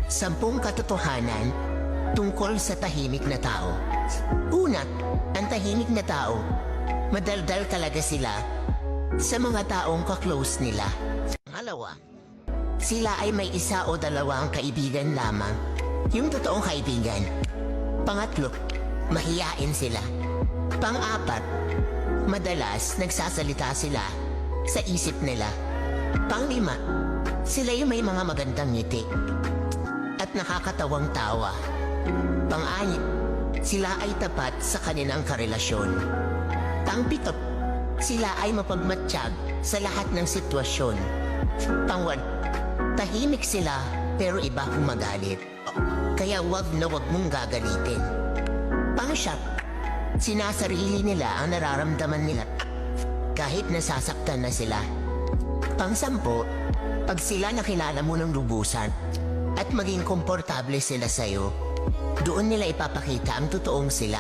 10 katotohanan tungkol sa tahimik na tao. Una, ang tahimik na tao, madaldal talaga sila sa mga taong ka-close nila. Pangalawa, sila ay may 1 o 2 kaibigan lamang, yung totoong kaibigan. Pangatlo, mahiyain sila. Pang-apat, madalas nagsasalita sila sa isip nila. Pang-5, sila yung may mga magandang ngiti at nakakatawang tawa. Pang-6, sila ay tapat sa kanilang karelasyon. Pang-7, sila ay mapagmatsyag sa lahat ng sitwasyon. Pang-8, tahimik sila pero iba kung magalit. Kaya wag na wag mong gagalitin. Pang-7, sinasarili nila ang nararamdaman nila kahit nasasaktan na sila. Pang-10, pag sila nakilala mo ng lubusan at maging komportable sila sa'yo, doon nila ipapakita ang totoong sila.